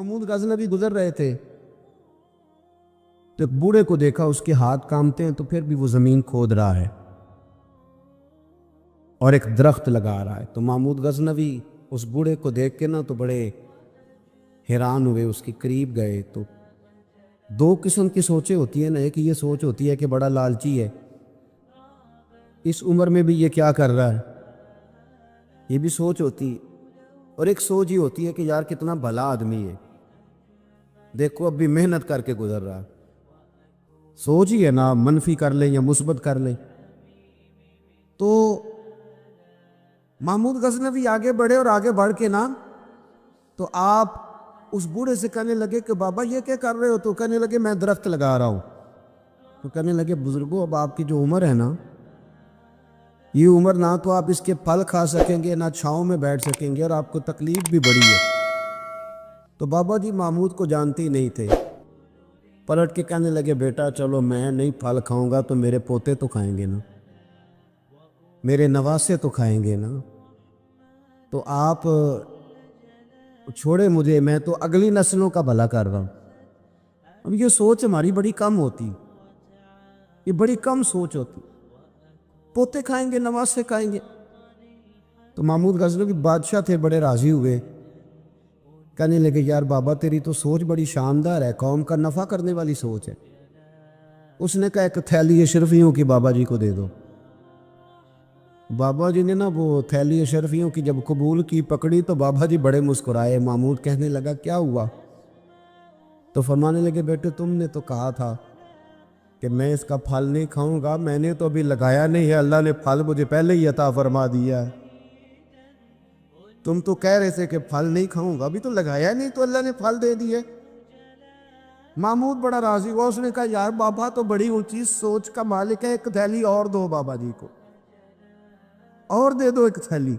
محمود غزنوی گزر رہے تھے تو ایک بوڑھے کو دیکھا، اس کے ہاتھ کامتے ہیں تو پھر بھی وہ زمین کھود رہا ہے اور ایک درخت لگا رہا ہے۔ تو محمود غزنوی اس بوڑھے کو دیکھ کے تو بڑے حیران ہوئے، اس کے قریب گئے۔ تو دو قسم کی سوچیں ہوتی ہیں نا، ایک یہ سوچ ہوتی ہے کہ بڑا لالچی ہے، اس عمر میں بھی یہ کیا کر رہا ہے، یہ بھی سوچ ہوتی ہے، اور ایک سوچ یہ ہوتی ہے کہ یار کتنا بھلا آدمی ہے، دیکھو اب بھی محنت کر کے گزر رہا ہے۔ سوچ ہی ہے نا، منفی کر لیں یا مثبت کر لیں۔ تو محمود غزنوی آگے بڑھے اور آگے بڑھ کے تو آپ اس بوڑھے سے کہنے لگے کہ بابا یہ کیا کر رہے ہو؟ تو کہنے لگے میں درخت لگا رہا ہوں۔ تو کہنے لگے بزرگوں اب آپ کی جو عمر ہے نا، یہ عمر نہ تو آپ اس کے پھل کھا سکیں گے، نہ چھاؤں میں بیٹھ سکیں گے، اور آپ کو تکلیف بھی بڑی ہے۔ تو بابا جی محمود کو جانتے ہی نہیں تھے، پلٹ کے کہنے لگے بیٹا چلو میں نہیں پھل کھاؤں گا تو میرے پوتے تو کھائیں گے نا، میرے نواسے تو کھائیں گے نا، تو آپ چھوڑے مجھے، میں تو اگلی نسلوں کا بھلا کر رہا ہوں۔ اب یہ سوچ ہماری بڑی کم ہوتی، یہ بڑی کم سوچ ہوتی، پوتے کھائیں گے نواسے کھائیں گے۔ تو محمود غزنوی بادشاہ تھے، بڑے راضی ہوئے، کہنے لگے یار بابا تیری تو سوچ بڑی شاندار ہے، قوم کا نفع کرنے والی سوچ ہے۔ اس نے کہا ایک تھیلی اشرفیوں کی بابا جی کو دے دو۔ بابا جی نے وہ تھیلی اشرفیوں کی جب قبول کی، پکڑی، تو بابا جی بڑے مسکرائے۔ محمود کہنے لگا کیا ہوا؟ تو فرمانے لگے بیٹے تم نے تو کہا تھا کہ میں اس کا پھل نہیں کھاؤں گا، میں نے تو ابھی لگایا نہیں ہے، اللہ نے پھل مجھے پہلے ہی عطا فرما دیا ہے۔ تم تو کہہ رہے تھے کہ پھل نہیں کھاؤں گا، ابھی تو لگایا نہیں تو اللہ نے پھل دے دیے۔ محمود بڑا راضی ہوا، اس نے کہا یار بابا تو بڑی اونچی سوچ کا مالک ہے، ایک تھیلی اور دو بابا جی کو، اور دے دو ایک تھیلی۔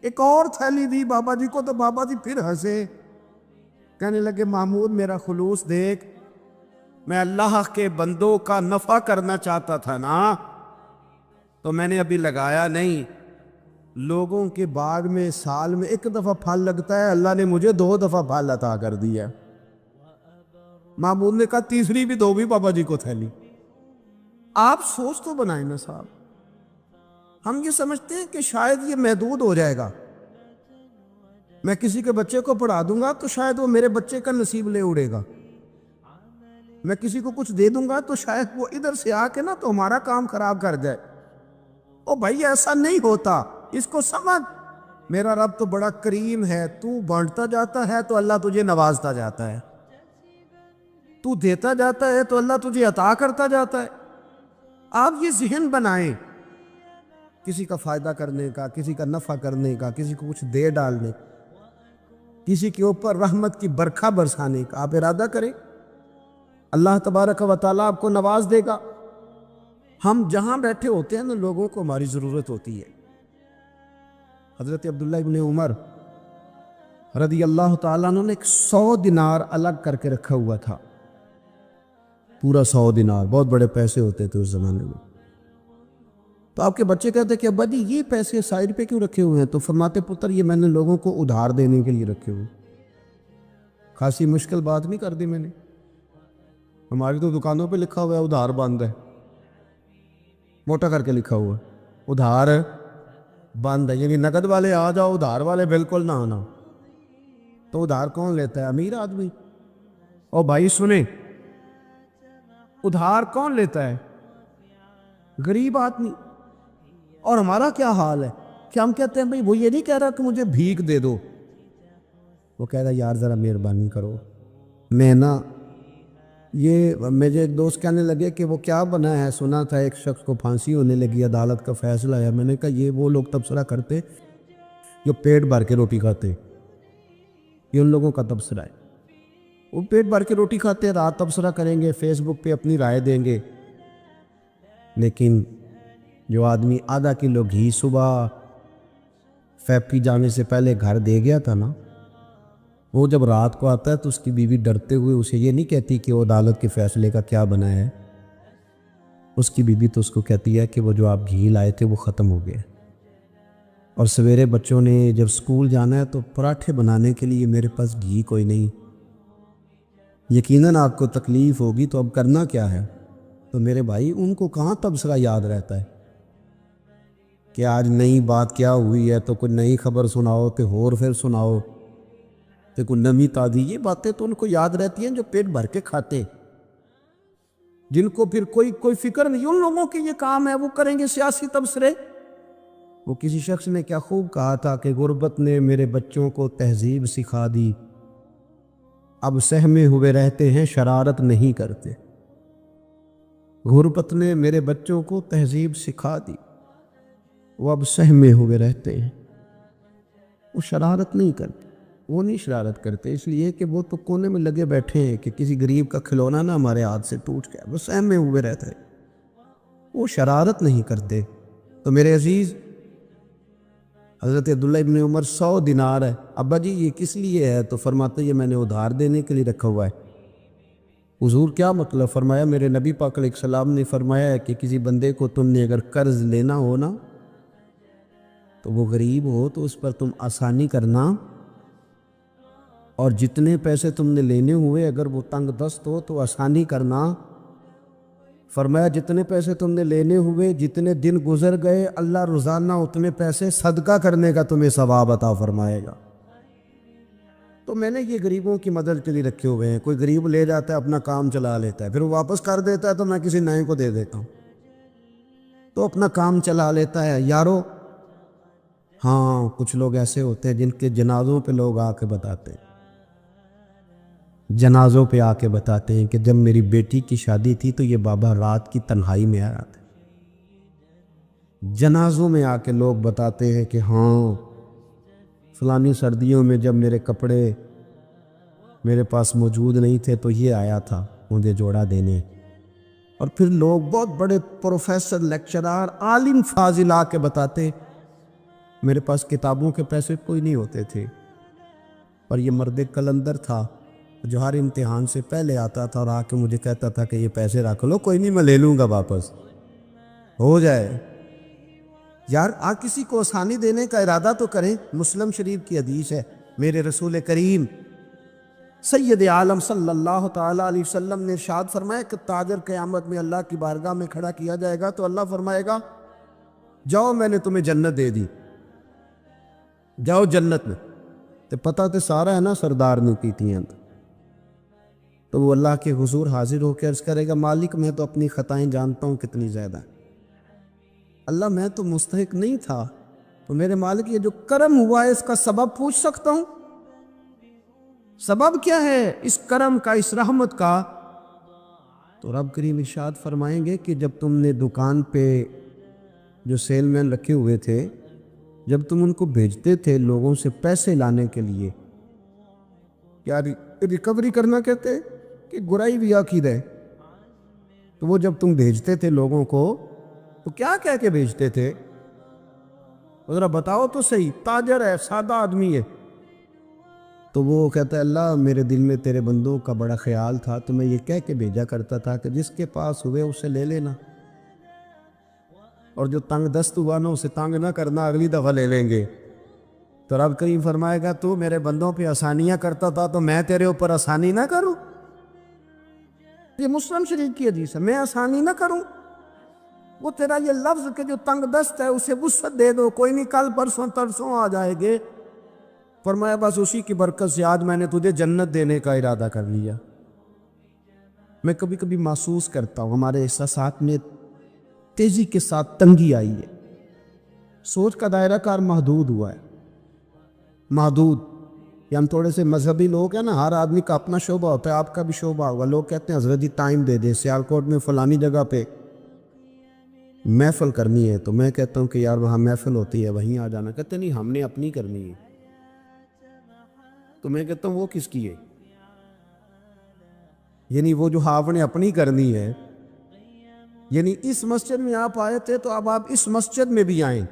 ایک اور تھیلی دی بابا جی کو، تو بابا جی پھر ہنسے، کہنے لگے محمود میرا خلوص دیکھ، میں اللہ کے بندوں کا نفع کرنا چاہتا تھا نا، تو میں نے ابھی لگایا نہیں۔ لوگوں کے باغ میں سال میں ایک دفعہ پھل لگتا ہے، اللہ نے مجھے 2 دفعہ پھل عطا کر دیا۔ محمود نے کہا تیسری بھی دو بھی بابا جی کو تھیلی۔ آپ سوچ تو بنائیں نا صاحب، ہم یہ سمجھتے ہیں کہ شاید یہ محدود ہو جائے گا، میں کسی کے بچے کو پڑھا دوں گا تو شاید وہ میرے بچے کا نصیب لے اڑے گا، میں کسی کو کچھ دے دوں گا تو شاید وہ ادھر سے آ کے تو ہمارا کام خراب کر جائے۔ او بھائی ایسا نہیں ہوتا، اس کو سمجھ، میرا رب تو بڑا کریم ہے، تو بانٹتا جاتا ہے تو اللہ تجھے نوازتا جاتا ہے، تو دیتا جاتا ہے تو اللہ تجھے عطا کرتا جاتا ہے۔ آپ یہ ذہن بنائیں، کسی کا فائدہ کرنے کا، کسی کا نفع کرنے کا، کسی کو کچھ دے ڈالنے، کسی کے اوپر رحمت کی برکھا برسانے کا آپ ارادہ کریں، اللہ تبارک و تعالیٰ آپ کو نواز دے گا۔ ہم جہاں بیٹھے ہوتے ہیں لوگوں کو ہماری ضرورت ہوتی ہے۔ حضرت عبداللہ ابن عمر رضی اللہ تعالیٰ عنہ نے 100 دینار الگ کر کے رکھا ہوا تھا، پورا 100 دینار، بہت بڑے پیسے ہوتے تھے اس زمانے میں۔ تو آپ کے بچے کہتے کہ ابا جی یہ پیسے سائڈ پہ کیوں رکھے ہوئے ہیں؟ تو فرماتے پتر یہ میں نے لوگوں کو ادھار دینے کے لیے رکھے ہوئے، خاصی مشکل بات نہیں کر دی میں نے، ہماری تو دکانوں پہ لکھا ہوا ہے ادھار بند ہے، موٹا کر کے لکھا ہوا ہے ادھار بند ہے، یعنی نقد والے آ جاؤ، ادھار والے بالکل نہ آنا۔ تو ادھار کون لیتا ہے؟ امیر آدمی۔ اور بھائی سنیں، ادھار کون لیتا ہے؟ غریب آدمی۔ اور ہمارا کیا حال ہے کہ ہم کہتے ہیں بھئی وہ یہ نہیں کہہ رہا کہ مجھے بھیک دے دو، وہ کہہ رہا یار ذرا مہربانی کرو، میں یہ مجھے ایک دوست کہنے لگے کہ وہ کیا بنا ہے، سنا تھا ایک شخص کو پھانسی ہونے لگی، عدالت کا فیصلہ ہے۔ میں نے کہا یہ وہ لوگ تبصرہ کرتے جو پیٹ بھر کے روٹی کھاتے، یہ ان لوگوں کا تبصرہ ہے، وہ پیٹ بھر کے روٹی کھاتے، رات تبصرہ کریں گے، فیس بک پہ اپنی رائے دیں گے۔ لیکن جو آدمی آدھا کلو گھی صبح فیکٹری جانے سے پہلے گھر دے گیا تھا نا، وہ جب رات کو آتا ہے تو اس کی بیوی ڈرتے ہوئے اسے یہ نہیں کہتی کہ وہ عدالت کے فیصلے کا کیا بنا ہے، اس کی بیوی تو اس کو کہتی ہے کہ وہ جو آپ گھی لائے تھے وہ ختم ہو گیا، اور سویرے بچوں نے جب سکول جانا ہے تو پراٹھے بنانے کے لیے میرے پاس گھی کوئی نہیں، یقیناً آپ کو تکلیف ہوگی، تو اب کرنا کیا ہے؟ تو میرے بھائی ان کو کہاں تبصرہ یاد رہتا ہے کہ آج نئی بات کیا ہوئی ہے تو کوئی نئی خبر سناؤ تو اور پھر سناؤ تو کوئی نمی تازی، یہ باتیں تو ان کو یاد رہتی ہیں جو پیٹ بھر کے کھاتے، جن کو پھر کوئی فکر نہیں۔ ان لوگوں کے یہ کام ہے، وہ کریں گے سیاسی تبصرے۔ وہ کسی شخص نے کیا خوب کہا تھا کہ غربت نے میرے بچوں کو تہذیب سکھا دی، اب سہمے ہوئے رہتے ہیں شرارت نہیں کرتے۔ غربت نے میرے بچوں کو تہذیب سکھا دی، وہ اب سہمے ہوئے رہتے ہیں، وہ شرارت نہیں کرتے۔ وہ نہیں شرارت کرتے اس لیے کہ وہ تو کونے میں لگے بیٹھے ہیں کہ کسی غریب کا کھلونا نہ ہمارے ہاتھ سے ٹوٹ گیا، وہ سہمے ہوئے رہتے ہیں، وہ شرارت نہیں کرتے۔ تو میرے عزیز، حضرت عبداللہ ابن عمر 100 دینار ہے، ابا جی یہ کس لیے ہے؟ تو فرماتے یہ میں نے ادھار دینے کے لیے رکھا ہوا ہے۔ حضور کیا مطلب؟ فرمایا میرے نبی پاک علیہ السلام نے فرمایا ہے کہ کسی بندے کو تم نے اگر قرض لینا ہو نا، تو وہ غریب ہو تو اس پر تم آسانی کرنا، اور جتنے پیسے تم نے لینے ہوئے اگر وہ تنگ دست ہو تو آسانی کرنا۔ فرمایا جتنے پیسے تم نے لینے ہوئے، جتنے دن گزر گئے، اللہ روزانہ اتنے پیسے صدقہ کرنے کا تمہیں ثواب عطا فرمائے گا۔ تو میں نے یہ غریبوں کی مدد کے لیے رکھے ہوئے ہیں۔ کوئی غریب لے جاتا ہے اپنا کام چلا لیتا ہے، پھر وہ واپس کر دیتا ہے تو میں کسی نئے کو دے دیتا ہوں، تو اپنا کام چلا لیتا ہے۔ یارو ہاں کچھ لوگ ایسے ہوتے ہیں جن کے جنازوں پہ لوگ آ کے بتاتے ہیں، جنازوں پہ آ کے بتاتے ہیں کہ جب میری بیٹی کی شادی تھی تو یہ بابا رات کی تنہائی میں آیا تھا۔ جنازوں میں آ کے لوگ بتاتے ہیں کہ ہاں فلانی سردیوں میں جب میرے کپڑے میرے پاس موجود نہیں تھے تو یہ آیا تھا مجھے جوڑا دینے۔ اور پھر لوگ بہت بڑے پروفیسر، لیکچرار، عالم فاضل آ کے بتاتے میرے پاس کتابوں کے پیسے کوئی نہیں ہوتے تھے، اور یہ مرد کلندر تھا جو ہر امتحان سے پہلے آتا تھا اور آ کے مجھے کہتا تھا کہ یہ پیسے رکھ لو، کوئی نہیں میں لے لوں گا واپس، ہو جائے۔ یار کسی کو آسانی دینے کا ارادہ تو کریں۔ مسلم شریف کی حدیث ہے، میرے رسول کریم سید عالم صلی اللہ تعالیٰ علیہ وسلم نے ارشاد فرمایا کہ تاجر قیامت میں اللہ کی بارگاہ میں کھڑا کیا جائے گا تو اللہ فرمائے گا جاؤ میں نے تمہیں جنت دے دی، جاؤ جنت میں۔ تو پتہ تو سارا ہے نا سردار نے کیتیاں، تو وہ اللہ کے حضور حاضر ہو کے عرض کرے گا مالک میں تو اپنی خطائیں جانتا ہوں کتنی زیادہ، اللہ میں تو مستحق نہیں تھا، تو میرے مالک یہ جو کرم ہوا ہے اس کا سبب پوچھ سکتا ہوں؟ سبب کیا ہے اس کرم کا، اس رحمت کا؟ تو رب کریم ارشاد فرمائیں گے کہ جب تم نے دکان پہ جو سیل مین رکھے ہوئے تھے، جب تم ان کو بھیجتے تھے لوگوں سے پیسے لانے کے لیے، کیا ریکوری کرنا کہتے کہ گرائی بھی عقید ہے، تو وہ جب تم بھیجتے تھے لوگوں کو تو کیا کہہ کے بھیجتے تھے؟ ذرا بتاؤ تو صحیح، تاجر ہے، سادہ آدمی ہے، تو وہ کہتا ہے اللہ میرے دل میں تیرے بندوں کا بڑا خیال تھا تو میں یہ کہہ کے بھیجا کرتا تھا کہ جس کے پاس ہوئے اسے لے لینا، اور جو تنگ دست ہوا نا اسے تنگ نہ کرنا، اگلی دفعہ لے لیں گے۔ تو رب کریم فرمائے گا تو میرے بندوں پہ آسانیاں کرتا تھا تو میں تیرے اوپر آسانی نہ کروں؟ یہ مسلم شریف کی حدیث ہے، میں آسانی نہ کروں؟ وہ تیرا یہ لفظ کہ جو تنگ دست ہے اسے وسعت دے دو، کوئی نہیں کل پرسوں ترسوں آ جائے گے، فرمایا بس اسی کی برکت سے آج میں نے تجھے جنت دینے کا ارادہ کر لیا۔ میں کبھی کبھی محسوس کرتا ہوں ہمارے احساسات میں تیزی کے ساتھ تنگی آئی ہے، سوچ کا دائرہ کار محدود ہوا ہے، محدود۔ کہ ہم تھوڑے سے مذہبی لوگ ہیں نا، ہر آدمی کا اپنا شعبہ ہوتا ہے، آپ کا بھی شعبہ ہوگا۔ لوگ کہتے ہیں حضرت جی ٹائم دے دے، سیالکوٹ میں فلانی جگہ پہ محفل کرنی ہے، تو میں کہتا ہوں کہ یار وہاں محفل ہوتی ہے وہیں آ جانا، کہتے نہیں ہم نے اپنی کرنی ہے، تو میں کہتا ہوں وہ کس کی ہے؟ یعنی وہ جو آپ نے اپنی کرنی ہے، یعنی اس مسجد میں آپ آئے تھے تو اب آپ اس مسجد میں بھی آئیں،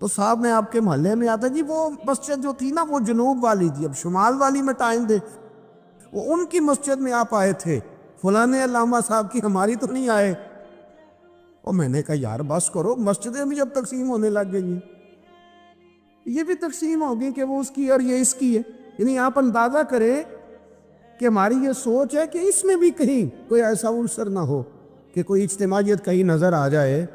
تو صاحب میں آپ کے محلے میں آتا جی وہ مسجد جو تھی نا وہ جنوب والی تھی، اب شمال والی میں ٹائم دے، وہ ان کی مسجد میں آپ آئے تھے، فلانے علامہ صاحب کی ہماری تو نہیں آئے۔ اور میں نے کہا یار بس کرو، مسجدیں بھی جب تقسیم ہونے لگ گئی ہیں، یہ بھی تقسیم ہوگی کہ وہ اس کی اور یہ اس کی ہے۔ یعنی آپ اندازہ کریں کہ ہماری یہ سوچ ہے کہ اس میں بھی کہیں کوئی ایسا عنصر نہ ہو کہ کوئی اجتماعیت کہیں نظر آ جائے،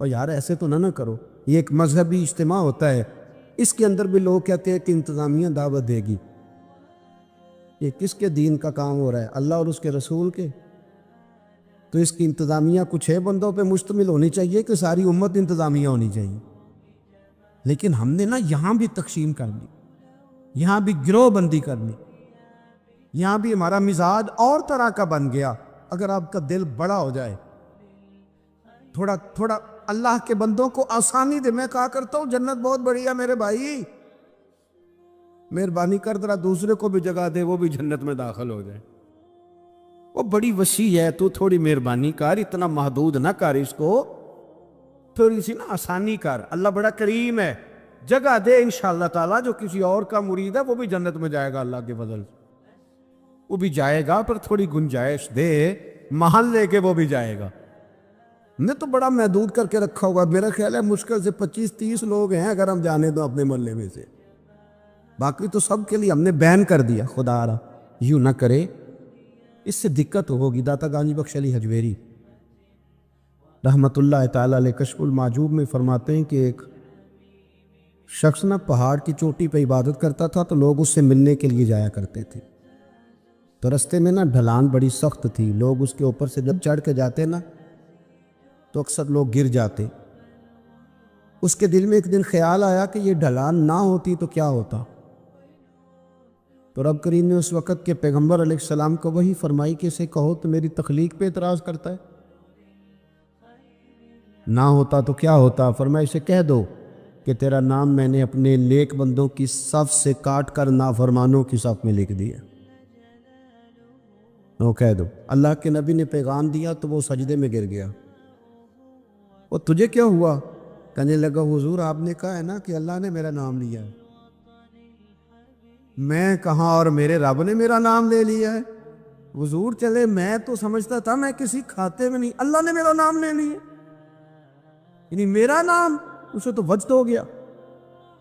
اور یار ایسے تو نہ کرو، یہ ایک مذہبی اجتماع ہوتا ہے، اس کے اندر بھی لوگ کہتے ہیں کہ انتظامیہ دعوت دے گی۔ یہ کس کے دین کا کام ہو رہا ہے؟ اللہ اور اس کے رسول کے؟ تو اس کی انتظامیہ کچھ 6 بندوں پہ مشتمل ہونی چاہیے کہ ساری امت انتظامیہ ہونی چاہیے؟ لیکن ہم نے نا یہاں بھی تقسیم کر دی، یہاں بھی گروہ بندی کرنی، یہاں بھی ہمارا مزاج اور طرح کا بن گیا۔ اگر آپ کا دل بڑا ہو جائے، تھوڑا اللہ کے بندوں کو آسانی دے۔ میں کہا کرتا ہوں جنت بہت بڑی ہے میرے بھائی، مہربانی کر ذرا دوسرے کو بھی جگہ دے، وہ بھی جنت میں داخل ہو جائے۔ وہ بڑی وسیع ہے، تو تھوڑی مہربانی کر، اتنا محدود نہ کر اس کو، تھوڑی سی نا آسانی کر۔ اللہ بڑا کریم ہے، جگہ دے انشاءاللہ تعالیٰ۔ جو کسی اور کا مرید ہے وہ بھی جنت میں جائے گا اللہ کے فضل سے، وہ بھی جائے گا، پر تھوڑی گنجائش دے، محل لے کے وہ بھی جائے گا۔ نے تو بڑا محدود کر کے رکھا ہوا، میرا خیال ہے مشکل سے 25-30 لوگ ہیں اگر ہم جانے تو اپنے محلے میں سے، باقی تو سب کے لیے ہم نے بین کر دیا۔ خدا را یوں نہ کرے، اس سے دقت ہوگی۔ داتا گانجی بخش علی حجویری رحمت اللہ تعالیٰ علیہ کشف المعجوب میں فرماتے ہیں کہ ایک شخص نہ پہاڑ کی چوٹی پہ عبادت کرتا تھا، تو لوگ اس سے ملنے کے لیے جایا کرتے تھے۔ تو رستے میں نا ڈھلان بڑی سخت تھی، لوگ اس کے اوپر سے جب چڑھ کے جاتے نا تو اکثر لوگ گر جاتے۔ اس کے دل میں ایک دن خیال آیا کہ یہ ڈھلان نہ ہوتی تو کیا ہوتا؟ تو رب کریم نے اس وقت کے پیغمبر علیہ السلام کو وہی فرمائی کہ اسے کہو تو میری تخلیق پہ اعتراض کرتا ہے، نہ ہوتا تو کیا ہوتا؟ فرمایا اسے کہہ دو کہ تیرا نام میں نے اپنے نیک بندوں کی صف سے کاٹ کر نافرمانوں کی صف میں لکھ دیا۔ وہ کہہ دو۔ اللہ کے نبی نے پیغام دیا تو وہ سجدے میں گر گیا۔ وہ تجھے کیا ہوا؟ کہنے لگا حضور آپ نے کہا ہے نا کہ اللہ نے میرا نام لیا ہے۔ میں کہاں، اور میرے رب نے میرا نام لے لیا ہے؟ حضور چلے، میں تو سمجھتا تھا میں کسی کھاتے میں نہیں، اللہ نے میرا نام لے لیا، یعنی میرا نام۔ اسے تو وجد ہو گیا۔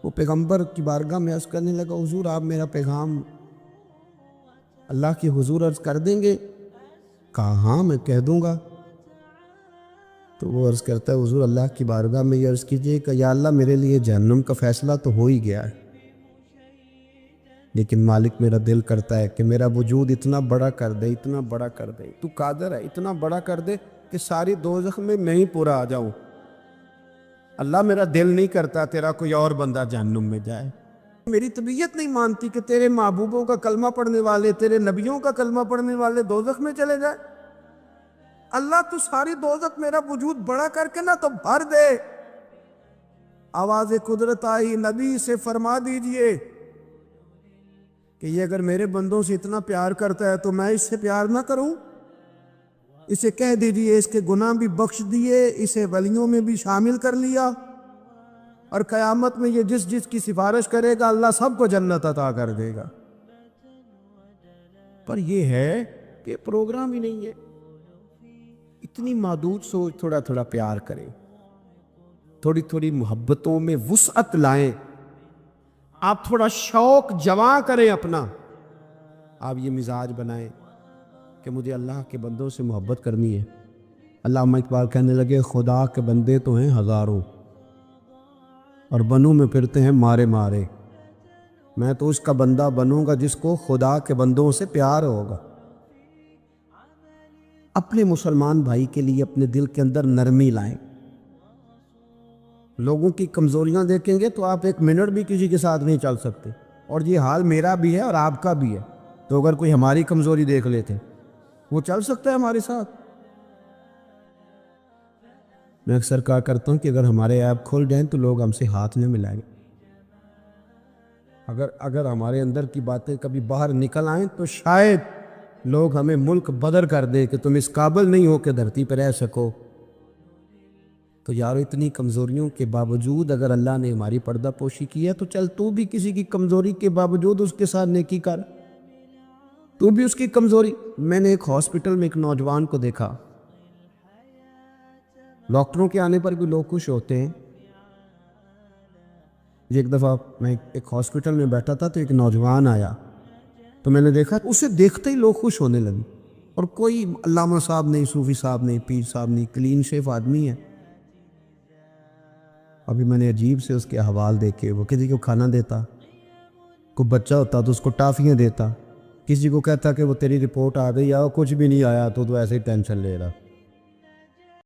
وہ پیغمبر کی بارگاہ میں عرض کرنے لگا حضور آپ میرا پیغام اللہ کی حضور عرض کر دیں گے؟ کہا ہاں میں کہہ دوں گا۔ تو وہ عرض کرتا ہے حضور اللہ کی بارگاہ میں یہ عرض کیجئے کہ یا اللہ میرے لیے جہنم کا فیصلہ تو ہو ہی گیا ہے، لیکن مالک میرا دل کرتا ہے کہ میرا وجود اتنا بڑا کر دے، اتنا بڑا کر دے، تو قادر ہے اتنا بڑا کر دے کہ ساری دوزخ میں ہی پورا آ جاؤں۔ اللہ میرا دل نہیں کرتا تیرا کوئی اور بندہ جہنم میں جائے، میری طبیعت نہیں مانتی کہ تیرے محبوبوں کا کلمہ پڑھنے والے، تیرے نبیوں کا کلمہ پڑھنے والے دوزخ میں چلے جائے۔ اللہ تو ساری دوزخ میرا وجود بڑا کر کے نہ تو بھر دے۔ آواز قدرت آئی، نبی سے فرما دیجئے کہ یہ اگر میرے بندوں سے اتنا پیار کرتا ہے تو میں اس سے پیار نہ کروں؟ اسے کہہ دیجئے اس کے گناہ بھی بخش دیے، اسے ولیوں میں بھی شامل کر لیا، اور قیامت میں یہ جس کی سفارش کرے گا اللہ سب کو جنت عطا کر دے گا۔ پر یہ ہے کہ پروگرام ہی نہیں ہے۔ اتنی محدود سوچ، تھوڑا تھوڑا پیار کریں، تھوڑی تھوڑی محبتوں میں وسعت لائیں، آپ تھوڑا شوق جمع کریں اپنا، آپ یہ مزاج بنائیں کہ مجھے اللہ کے بندوں سے محبت کرنی ہے۔ علامہ اقبال کہنے لگے خدا کے بندے تو ہیں ہزاروں، اور بنوں میں پھرتے ہیں مارے مارے، میں تو اس کا بندہ بنوں گا جس کو خدا کے بندوں سے پیار ہوگا۔ اپنے مسلمان بھائی کے لیے اپنے دل کے اندر نرمی لائیں۔ لوگوں کی کمزوریاں دیکھیں گے تو آپ ایک منٹ بھی کسی کے ساتھ نہیں چل سکتے، اور یہ حال میرا بھی ہے اور آپ کا بھی ہے۔ تو اگر کوئی ہماری کمزوری دیکھ لیتے وہ چل سکتا ہے ہمارے ساتھ؟ میں اکثر کہا کرتا ہوں کہ اگر ہمارے ایپ کھل جائیں تو لوگ ہم سے ہاتھ نہ ملائیں۔ اگر ہمارے اندر کی باتیں کبھی باہر نکل آئیں تو شاید لوگ ہمیں ملک بدر کر دے کہ تم اس قابل نہیں ہو کہ دھرتی پہ رہ سکو۔ تو یارو اتنی کمزوریوں کے باوجود اگر اللہ نے ہماری پردہ پوشی کی ہے تو چل تو بھی کسی کی کمزوری کے باوجود اس کے ساتھ نیکی کر، تو بھی اس کی کمزوری۔ میں نے ایک ہاسپٹل میں ایک نوجوان کو دیکھا، ڈاکٹروں کے آنے پر بھی لوگ خوش ہوتے ہیں۔ ایک دفعہ میں ایک ہاسپٹل میں بیٹھا تھا تو ایک نوجوان آیا، تو میں نے دیکھا اسے دیکھتے ہی لوگ خوش ہونے لگے، اور کوئی علامہ صاحب نہیں، صوفی صاحب نہیں، پیر صاحب نہیں، کلین شیف آدمی ہے۔ ابھی میں نے عجیب سے اس کے احوال دیکھے، وہ کسی کو کھانا دیتا، کوئی بچہ ہوتا تو اس کو ٹافیاں دیتا، کسی کو کہتا کہ وہ تیری رپورٹ آ گئی، یا کچھ بھی نہیں آیا تو ایسے ہی ٹینشن لے رہا۔